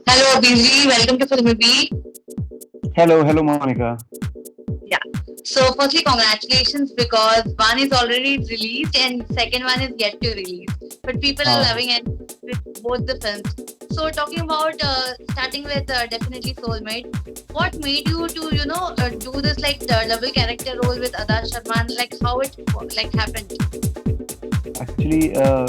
Hello, Abhijit. Welcome to Film Beat. Hello, Monica. Yeah. So, firstly, congratulations because one is already released and second one is yet to release. But people are हाँ loving it with both the films. So, talking about starting with definitely Soulmate, what made you to do this like double character role with Ada Sharma? Like how it like happened? Actually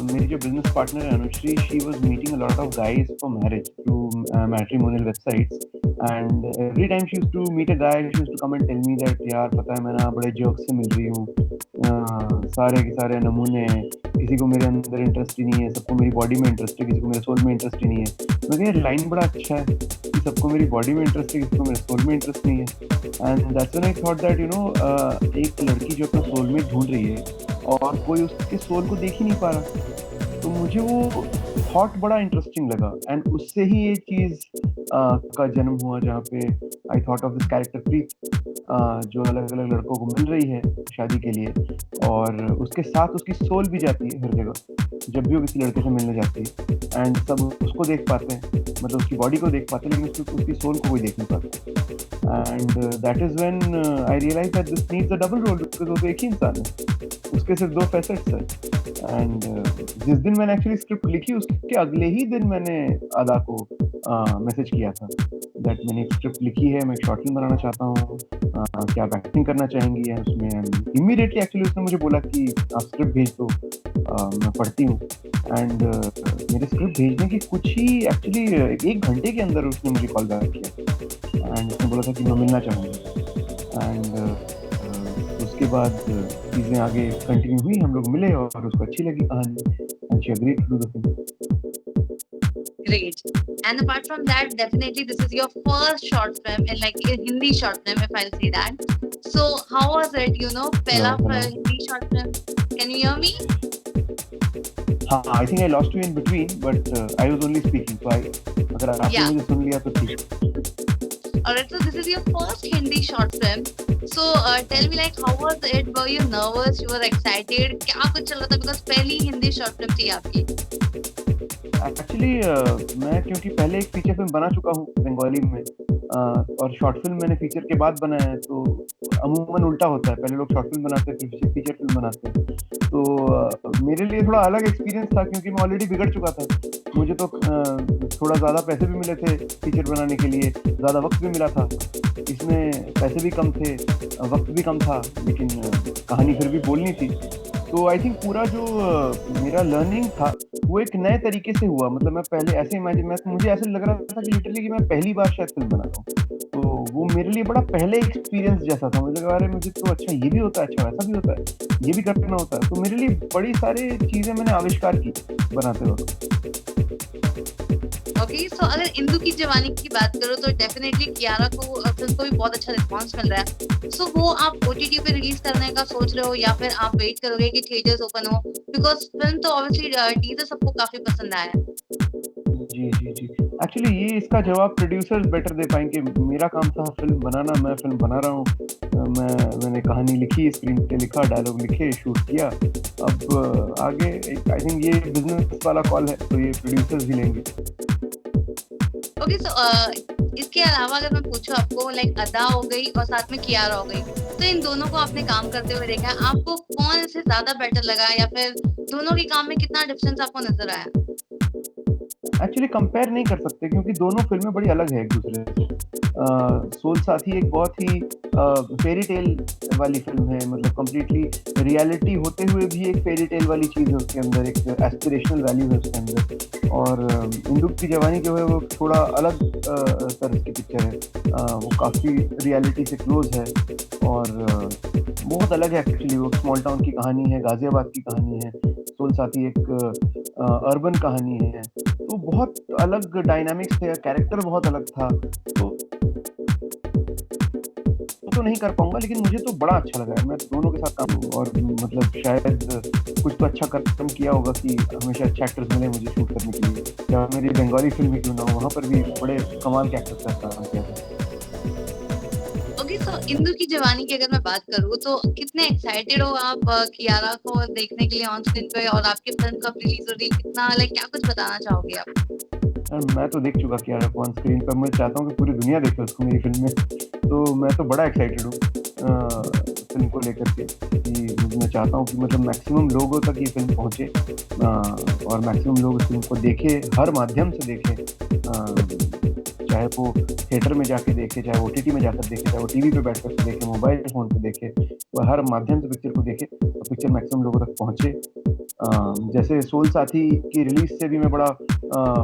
मेरी जो business partner है Anushree she was meeting a lot of guys for marriage through matrimonial websites and every time she used to meet a guy she used to come and tell me that यार पता है मैं ना बड़े jerk से मिल रही हूँ सारे के सारे नमूने हैं किसी को मेरे अंदर इंटरेस्ट ही नहीं है सबको मेरी बॉडी में इंटरेस्ट है किसी को मेरे सोल में इंटरेस्ट ही नहीं है मैं कहा लाइन बड़ा अच्छा है कि सबको मेरी बॉडी में इंटरेस्ट है किसी को मेरे सोल में इंटरेस्ट नहीं है and that's when I thought that एक लड़की जो अपना सोलमेट ढूंढ रही है और कोई उसके सोल को देख ही नहीं पा रहा तो मुझे वो थॉट बड़ा इंटरेस्टिंग लगा एंड उससे ही ये चीज का जन्म हुआ जहाँ पे I thought of this character Preet जो अलग अलग लड़कों को मिल रही है शादी के लिए और उसके साथ उसकी सोल भी जाती है हर जगह जब भी वो किसी लड़के से मिलने जाती है एंड सब उसको देख पाते हैं मतलब उसकी बॉडी को देख पाते हैं लेकिन उसकी सोल को कोई देख नहीं पाता and that is when I realize that this needs a double role because वो तो एक ही इंसान है उसके सिर्फ दो फैसेट्स है एंड जिस दिन मैंने एक्चुअली स्क्रिप्ट लिखी उसके अगले ही दिन मैंने अदा को मैसेज किया था दैट मैंने एक स्क्रिप्ट लिखी है मैं एक शॉर्ट फिल्म बनाना चाहता हूँ क्या आप एक्टिंग करना चाहेंगी है उसमें इमीडिएटली एक्चुअली उसने मुझे बोला कि आप स्क्रिप्ट भेज दो मैं पढ़ती हूँ एंड मेरे स्क्रिप्ट भेजने की कुछ ही एक्चुअली एक घंटे के अंदर उसने मुझे कॉल बैक किया एंड उसने बोला था कि मैं मिलना चाहूँगा एंड उसके बाद चीज़ें आगे कंटिन्यू हुई हम लोग मिले और उसको अच्छी लगी कहानी and she agreed to do the film Great. And apart from that, definitely this is your first short film in like a Hindi short film, if I'll say that. So how was it? Pehla hello Hindi short film. Can you hear me? हाँ I think I lost you in between but I was only speaking तो आई अगर आपने Yeah. मुझे सुन लिया तो ठीक Alright. So this is your first Hindi short film. So tell me like how was it? Were you nervous? You were excited? क्या कुछ चल रहा था? Because पहली हिंदी short film थी आपकी. एक्चुअली मैं क्योंकि पहले एक फीचर फिल्म बना चुका हूँ बंगाली में और शॉर्ट फिल्म मैंने फीचर के बाद बनाया है तो अमूमन उल्टा होता है पहले लोग शॉर्ट फिल्म बनाते हैं फिर फीचर फिल्म बनाते हैं तो मेरे लिए थोड़ा अलग एक्सपीरियंस था क्योंकि मैं ऑलरेडी बिगड़ चुका था मुझे तो थोड़ा ज़्यादा पैसे भी मिले थे फीचर बनाने के लिए ज़्यादा वक्त भी मिला था इसमें पैसे भी कम थे वक्त भी कम था लेकिन कहानी फिर भी बोलनी थी तो आई थिंक पूरा जो मेरा लर्निंग था वो एक नए तरीके से हुआ मतलब मैं पहले ऐसे इमेजिन मुझे ऐसे लग रहा था कि लिटरली कि मैं पहली बार शायद फिल्म बना रहा हूँ तो वो मेरे लिए बड़ा पहले एक्सपीरियंस जैसा था मुझे लगा अरे मुझे तो अच्छा ये भी होता है अच्छा वैसा भी होता है ये भी करना होता है तो मेरे लिए बड़ी सारी चीज़ें मैंने आविष्कार की बनाते वक्त ओके सो अगर इंदु की जवानी की बात करो तो डेफिनेटली कियारा को फिल्म को भी बहुत अच्छा रिस्पांस मिल रहा है सो वो आप ओटीटी पे रिलीज करने का सोच रहे हो या फिर आप वेट करोगे कि थिएटर्स ओपन हो बिकॉज फिल्म तो ऑब्वियसली टीजर सबको काफी पसंद आया है जी एक्चुअली ये इसका जवाब प्रोड्यूसर्स बेटर दे पाएंगे मेरा काम था फिल्म बनाना मैं फिल्म बना रहा हूँ मैंने कहानी लिखी स्क्रीन पे लिखा डायलॉग लिखे शूट किया अब आगे आई थिंक ये बिजनेस वाला कॉल है तो ये प्रोड्यूसर्स ही लेंगे ओके सो इसके अलावा अगर मैं पूछूं आपको लाइक अदा हो गई और साथ में कियारा हो गई तो इन दोनों को आपने काम करते हुए देखा है आपको कौन से ज्यादा बेटर लगा या फिर दोनों के काम में कितना डिफरेंस आपको नजर आया एक्चुअली कंपेयर नहीं कर सकते क्योंकि दोनों फिल्में बड़ी अलग है एक दूसरे से सोल साथी एक बहुत ही फेरी टेल वाली फिल्म है मतलब कम्प्लीटली रियलिटी होते हुए भी एक फेरी टेल वाली चीज़ है उसके अंदर एक एस्पिरेशनल वैल्यू है उसके अंदर और इंदु की जवानी जो है वो थोड़ा अलग तरह की पिक्चर है वो काफ़ी रियलिटी से क्लोज है और बहुत अलग है एक्चुअली वो स्मॉल टाउन की कहानी है गाजियाबाद की कहानी है सोल साथी एक अर्बन कहानी है तो बहुत अलग डायनामिक्स थे कैरेक्टर बहुत अलग था तो नहीं कर पाऊंगा लेकिन मुझे तो बड़ा अच्छा लगा मैं दोनों के साथ काम हूँ और मतलब शायद कुछ तो अच्छा काम किया होगा कि हमेशा अच्छे एक्टर्स मिले मुझे शूट करने के लिए या मेरी बंगाली फिल्म ही क्यों ना हो वहाँ पर भी बड़े कमाल के एक्टर्स का काम किया था ओके सो इंदु की जवानी की अगर मैं बात करूँ तो कितने एक्साइटेड हो आप कियारा को देखने के लिए ऑन स्क्रीन पे और आपकी फिल्म कब रिलीज हो रही है कितना लाइक क्या कुछ बताना चाहोगे आप मैं तो देख चुका कियारा को ऑन स्क्रीन पर, मैं चाहता हूँ कि पूरी दुनिया देखे उसको मेरी फ़िल्म में। तो मैं तो बड़ा एक्साइटेड हूँ फ़िल्म को लेकर के कि मैं चाहता हूँ कि मतलब मैक्सिमम लोगों तक ये फ़िल्म पहुँचे और मैक्सिमम लोग इस फ़िल्म को देखें, हर माध्यम से देखें। चाहे वो थिएटर में जाके देखे, चाहे ओटीटी में जाकर देखे, चाहे वो टीवी पे बैठ कर के देखे, मोबाइल फ़ोन पे देखे, वो हर माध्यम से पिक्चर को देखे और पिक्चर मैक्सिमम लोगों तक पहुँचे। जैसे सोल साथी की रिलीज़ से भी मैं बड़ा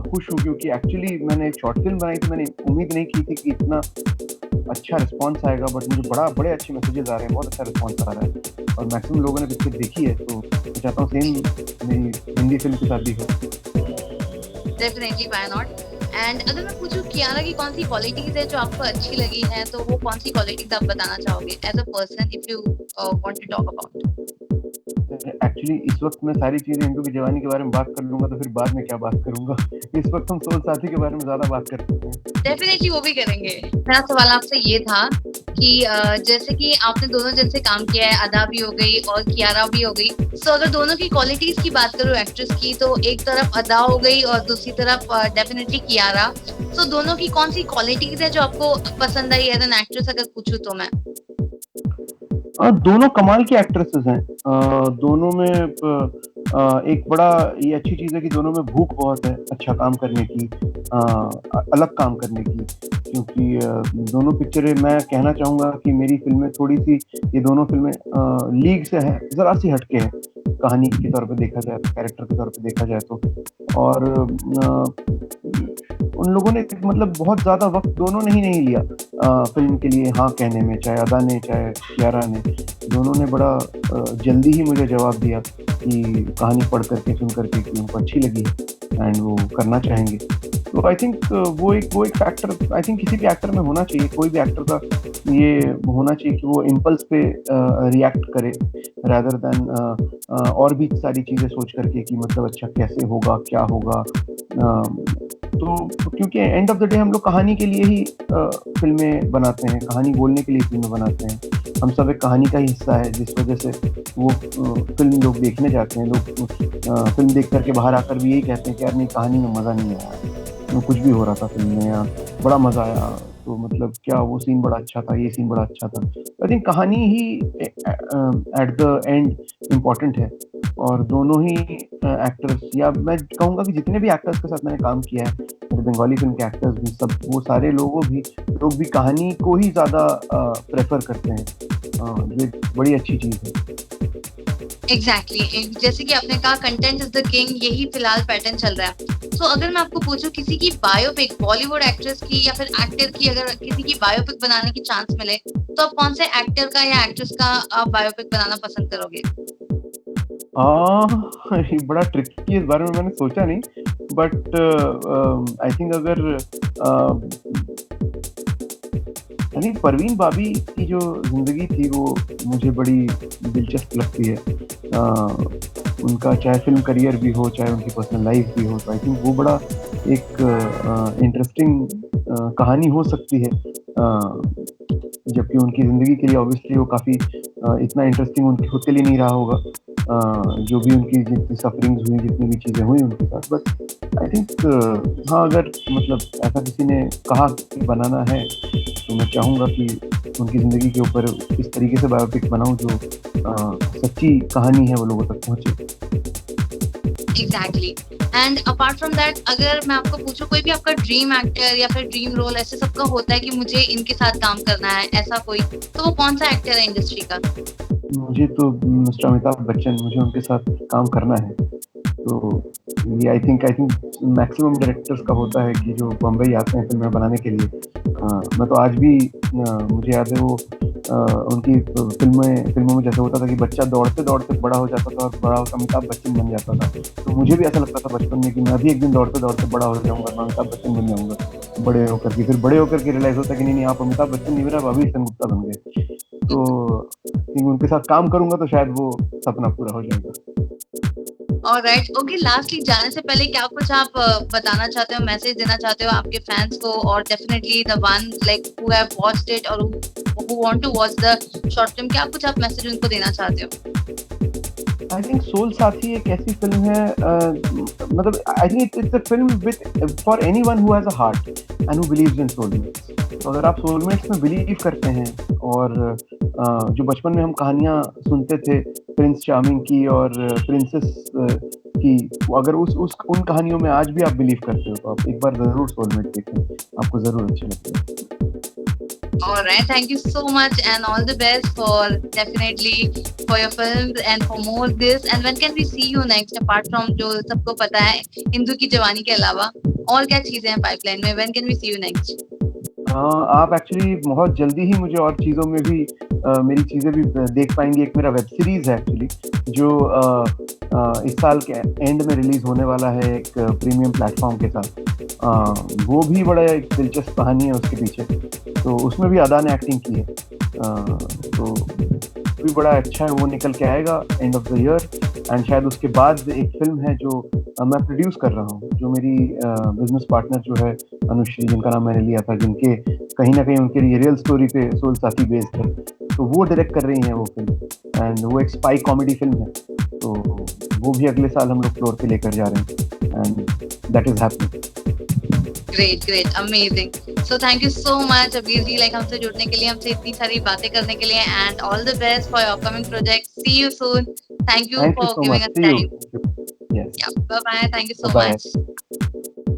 खुश हूँ क्योंकि एक्चुअली मैंने एक शॉर्ट फ़िल्म बनाई थी, मैंने उम्मीद नहीं की थी कि इतना अच्छा रिस्पॉन्स आएगा, बट मुझे बड़े अच्छे मैसेजेस आ रहे हैं, बहुत अच्छा रिस्पॉन्स आ रहा है और मैक्सिमम लोगों ने पिक्चर देखी है, तो मैं चाहता हूँ सेम मेरी हिंदी फ़िल्म के साथ भी हो। Definitely, why not. एंड अगर मैं पूछूं कियारा की कौन सी क्वालिटीज है जो आपको अच्छी लगी है, तो वो कौन सी क्वालिटीज आप बताना चाहोगे as a person, if you want to talk about? Actually इस वक़्त मैं सारी चीज़ें हिंदू की जवानी के बारे में बात कर लूँगा तो फिर बाद में क्या बात करूँगा? इस वक़्त हम सोल साथी के बारे में ज़्यादा बात कर सकते हैं। डेफिनेटली वो भी करेंगे। मेरा सवाल आपसे ये था कि जैसे कि आपने दोनों जन से काम किया है, अदा भी हो गई और कियारा भी हो गई। सो अगर दोनों की क्वालिटीज की बात करूँ एक्ट्रेस की, तो एक तरफ अदा हो गई और दूसरी तरफ डेफिनेटली कियारा। सो दोनों की कौन सी क्वालिटीज है जो आपको पसंद आई एज एन एक्ट्रेस, अगर पूछूं तो मैं? दोनों कमाल की एक्ट्रेसेस हैं। दोनों में एक बड़ा ये अच्छी चीज़ है कि दोनों में भूख बहुत है अच्छा काम करने की, अलग काम करने की, क्योंकि दोनों पिक्चरें मैं कहना चाहूँगा कि मेरी फ़िल्में थोड़ी-सी, ये दोनों फ़िल्में लीग से है, ज़रा-सी हटके हैं, कहानी के तौर पे देखा जाए, कैरेक्टर के तौर पे देखा जाए तो। और उन लोगों ने मतलब बहुत ज़्यादा वक़्त दोनों ने ही नहीं लिया फ़िल्म के लिए हाँ कहने में, चाहे अदा ने, चाहे कियारा ने। दोनों ने बड़ा जल्दी ही मुझे जवाब दिया कि कहानी पढ़ कर के, सुन कर के कि उनको अच्छी लगी है एंड वो करना चाहेंगे। तो आई थिंक वो एक फैक्टर आई थिंक किसी भी एक्टर में होना चाहिए, कोई भी एक्टर का ये होना चाहिए कि वो इम्पल्स पे रिएक्ट करे रादर देन और भी सारी चीज़ें सोच कर के कि मतलब अच्छा कैसे होगा, क्या होगा? तो क्योंकि एंड ऑफ द डे हम लोग कहानी के लिए ही फ़िल्में बनाते हैं, कहानी बोलने के लिए फ़िल्में बनाते हैं। हम सब एक कहानी का ही हिस्सा है जिस वजह से वो फ़िल्म लोग देखने जाते हैं। लोग फ़िल्म देख कर के बाहर आकर भी यही कहते हैं कि यार नहीं कहानी में मज़ा नहीं आया, कुछ भी हो रहा था फ़िल्म में या बड़ा मज़ा आया, तो मतलब क्या वो सीन बड़ा अच्छा था, ये सीन बड़ा अच्छा था। आई थिंक कहानी ही एट द एंड इम्पोर्टेंट है और दोनों ही एक्टर्स या मैं कहूँगा कि जितने भी एक्टर्स के साथ मैंने काम किया है, बंगाली फ़िल्म के एक्टर्स भी सब वो सारे लोग भी कहानी को ही ज़्यादा प्रेफ़र करते हैं। ये बड़ी अच्छी चीज़ है। एग्जैक्टली, जैसे कि आपने कहा कंटेंट इज द किंग, यही फिलहाल पैटर्न चल रहा है। सो अगर मैं आपको पूछूं किसी की बायोपिक, बॉलीवुड एक्ट्रेस की या फिर एक्टर की, अगर किसी की बायोपिक बनाने की चांस मिले, तो आप कौन से एक्टर का या एक्ट्रेस का आप बायोपिक बनाना पसंद करोगे? ये बड़ा ट्रिकी है, इस बारे में मैंने सोचा नहीं, बट आई थिंक अगर आई थिंक परवीन बाबी की जो ज़िंदगी थी वो मुझे बड़ी दिलचस्प लगती है। उनका चाहे फ़िल्म करियर भी हो, चाहे उनकी पर्सनल लाइफ़ भी हो, तो आई थिंक वो बड़ा एक इंटरेस्टिंग कहानी हो सकती है। जबकि उनकी ज़िंदगी के लिए ऑब्वियसली वो काफ़ी इतना इंटरेस्टिंग उनके खुद के लिए नहीं रहा होगा। जो भी उनकी जितनी सफ़रिंग्स हुई, जितनी भी चीज़ें हुई उनके साथ, बट आई थिंक हाँ, अगर मतलब ऐसा किसी ने कहा कि बनाना है, तो मैं चाहूँगा कि उनकी ज़िंदगी के ऊपर इस तरीके से बायोपिक बनाऊँ जो सच्ची कहानी है वो लोगों तक पहुँचे। Exactly. And apart from that, अगर मैं आपको पूछूं कोई भी आपका ड्रीम एक्टर या फिर ड्रीम रोल, ऐसे सबका होता है कि मुझे इनके साथ काम करना है, ऐसा कोई, तो वो कौन सा एक्टर है इंडस्ट्री का? मुझे तो मिस्टर अमिताभ बच्चन, मुझे उनके साथ काम करना है। तो ये आई थिंक मैक्सिमम डायरेक्टर्स का होता है कि जो बम्बई आते हैं फ़िल्में बनाने के लिए। मैं तो आज भी मुझे याद है वो उनकी फ़िल्मों में जैसे होता था कि बच्चा दौड़ते-दौड़ते बड़ा हो जाता था और बड़ा होकर अमिताभ बच्चन बन जाता था। तो मुझे भी ऐसा लगता था बचपन में कि मैं भी एक दिन दौड़ते-दौड़ते बड़ा हो जाऊँगा, मैं अमिताभ बच्चन बन जाऊँगा बड़े होकर के। फिर बड़े होकर के रियलाइज़ होता है कि नहीं, आप अमिताभ बच्चन नहीं बने, आप अभी सेन गुप्ता बन गए। तो उनके साथ काम करूँगा तो शायद वो सपना पूरा हो जाएगा। ऑलराइट, ओके, लास्टली जाने से पहले क्या कुछ आप बताना चाहते हो, मैसेज देना चाहते हो आपके फैंस को, और definitely the one like who have watched it और who want to watch the short film, क्या कुछ आप मैसेज उनको देना चाहते हो? आई थिंक सोल साथी एक ऐसी फिल्म है, मतलब I think it's a film with for anyone who has a heart and who believes in soulmates. तो अगर आप सोलमेट्स में बिलीव करते हैं और जो बचपन में हम कहानियाँ सुनते थे प्रिंस चार्मिंग की और प्रिंसेस की, अगर उस उन कहानियों में आज भी आप बिलीव करते हो तो आप एक बार ज़रूर सोलमेट देखें, आपको ज़रूर अच्छी लगेगी। All right, thank you so much and all the best for definitely for your films and for more this. And when can we see you next? Apart from जो सबको पता है हिंदू की जवानी के अलावा और क्या चीजें हैं पाइपलाइन में? When can we see you next? आप एक्चुअली बहुत जल्दी ही मुझे और चीज़ों में भी मेरी चीज़ें भी देख पाएँगे। एक मेरा वेब सीरीज़ है एक्चुअली जो इस साल के एंड में रिलीज़ होने वाला है एक प्रीमियम प्लेटफ़ॉर्म के साथ। वो भी बड़ा एक दिलचस्प कहानी है उसके पीछे, तो उसमें भी अदा ने एक्टिंग की है। तो भी बड़ा अच्छा है, वो निकल के आएगा end of the year. And शायद उसके बाद एक फ़िल्म है जो मैं प्रोड्यूस कर रहा हूँ, जो मेरी बिज़नेस पार्टनर जो है अनुश्री, जिनका नाम मैंने लिया था, जिनके कहीं न कहीं उनकी रियल स्टोरी पे सोल साथी बेस्ड है, तो वो डायरेक्ट कर रही हैं वो फ़िल्म। एंड वो एक स्पाई कॉमेडी फ़िल्म है, तो वो भी अगले साल हम लोग फ्लोर पे लेकर जा रहे हैं and that is happening. Great, great, amazing. So thank you so much, Abir ji, like हमसे जुड़ने के लिए, हमसे इतनी सारी बातें करने के लिए, and all the best for your upcoming projects. See you soon. Thank you Thank you for so giving much. us See you. time. Yes. Yeah, bye bye. Thank you so Bye-bye. much.